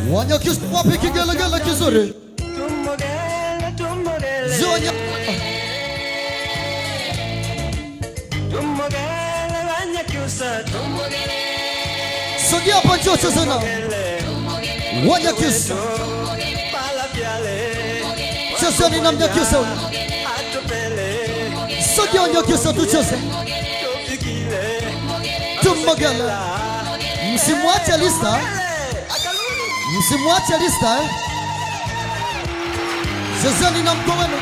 Wanyakyusa wapi kigelegele kizuri? Zonya Sogea hapa njoo cheza nao. Wanyakyusa chezeni na Mnyakyusa. Sogea Wanyakyusa tucheze. Tumogele. Msimwache lista. Msimwache lista. Chezeni na mko wenu.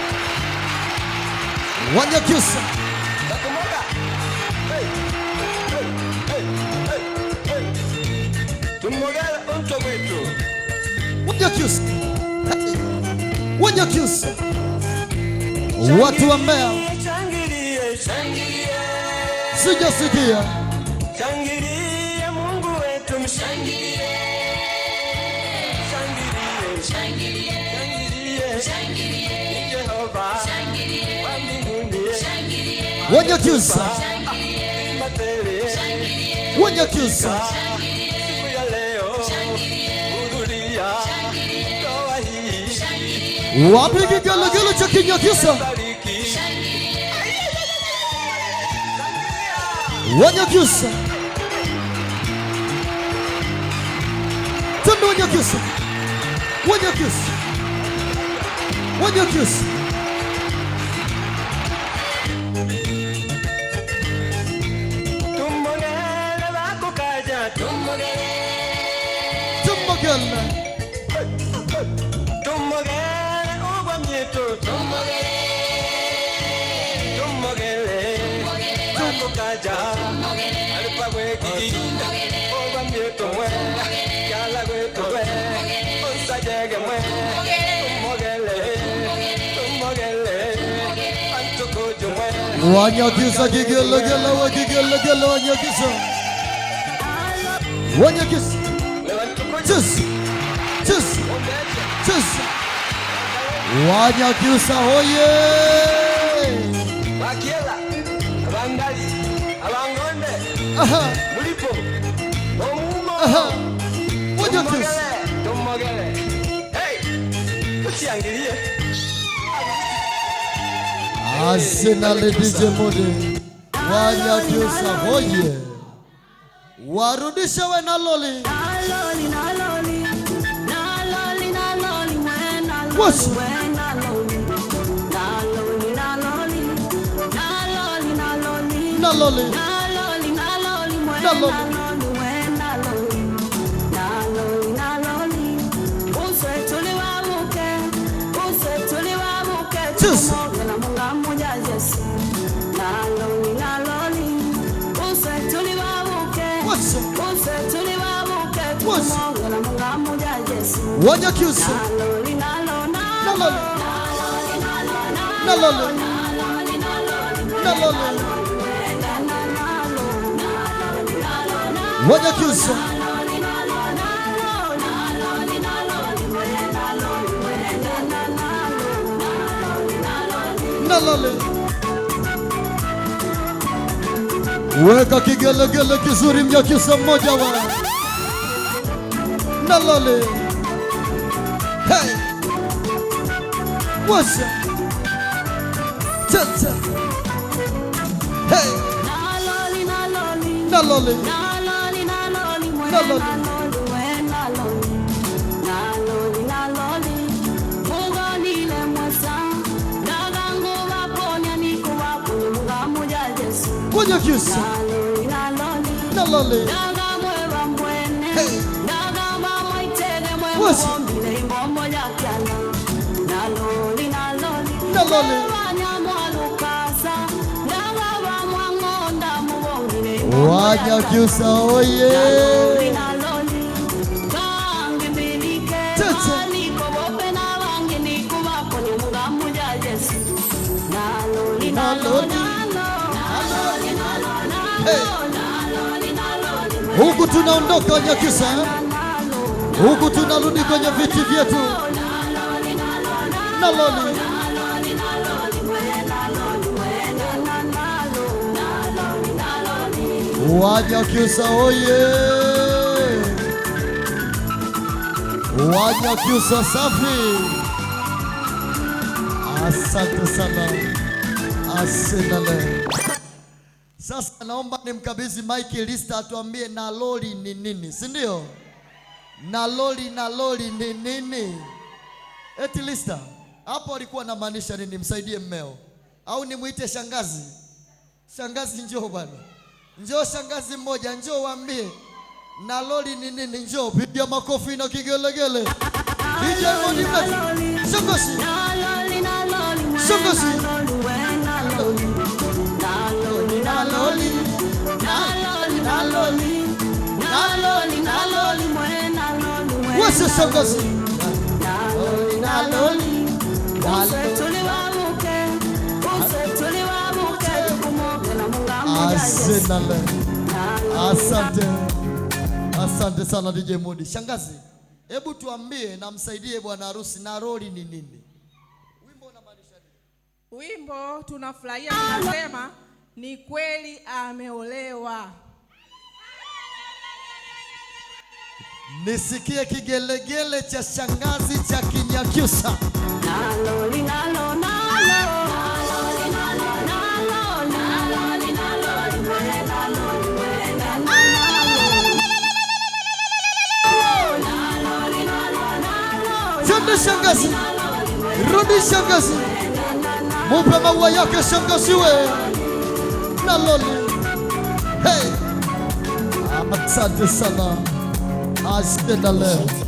Wanyakyusa. Wanyakyusa. Wanyakyusa. Watu wa Mbeya. Sijasikia. Shangilia Mungu wetu mshangilie. Shangilie. Shangilie. Jehova. Wa mbinguni. Wanyakyusa. Wanyakyusa. Siku ya leo. Hudhuria. Ndoa hii. Wapi kigelegele cha Kinyakyusa? Wanyakyusa. Tendo Wanyakyusa. Wanyakyusa. Wanyakyusa. Tumogele bako kaja. Tumogele. Tumogele. Tumogele ugwa mieto. Tumogele. Tumogele. Bako kaja. Alipa weki. Ugwa mieto mwe. Yala weto we. Onsa jege mwe. Tumogele. Tumogele. Antoko jumwe. Wanyakyusa kigelegele wa kigelegele Wanyakyusa. Wanyakyusa. Chus. Chus. Chus. Wanyakyusa hoye. Bakiela. Abangali. Abangonde. Aha. Mulipo. Omumo. Aha. Wanyakyusa. Tumogele. Hey. Kushangilie. Arsenal DJ Mode. Wanyakyusa hoye. Warudisha we na loli. What's na loli. Na loli. Chus. What's Wanyakyusa. Na loli. Na loli. Na loli. Wanyakyusa. Na loli. Weka kigelegele kizuri Mnyakyusa mmoja wa. Na loli. Hey. What's up? Cha-cha. Hey. Na loli. Na loli. Wanyakyusa. Na loli. Hey. What's up? Na loli. Wanyakyusa oye. Tete. Na loli. Hey. Huku tunaondoka Wanyakyusa. Huku tunarudi kwenye viti vyetu. Na loli. Wanyakyusa oye. Wanyakyusa safi. Asante sana. Asenale. Sasa naomba nimkabidhi Mike Lista atuambie naloli ni nini, si ndio? Naloli ni nini? Eti Lista, hapo alikuwa anamaanisha nini? Msaidie mmeo. Au nimuite shangazi? Shangazi njoo bwana. Njoo shangazi mmoja, njoo waambie naloli ni nini, njoo. Piga makofi na kigelegele. DJ Modimaji. Shangazi. Shangazi. What's shangazi? Asante. Asante sana DJ Modi. Shangazi, hebu tuambie na msaidie bwana harusi naloli ni nini? Wimbo unamaanisha nini? Wimbo tunafurahia, tunasema ni kweli ameolewa. Nisikie kigelegele cha shangazi cha Kinyakyusa. Naloli nalo nalo. Twende shangazi. Rudi shangazi. Mupe maua yake shangazi we. Naloli. Hey. Asante sana. Asante.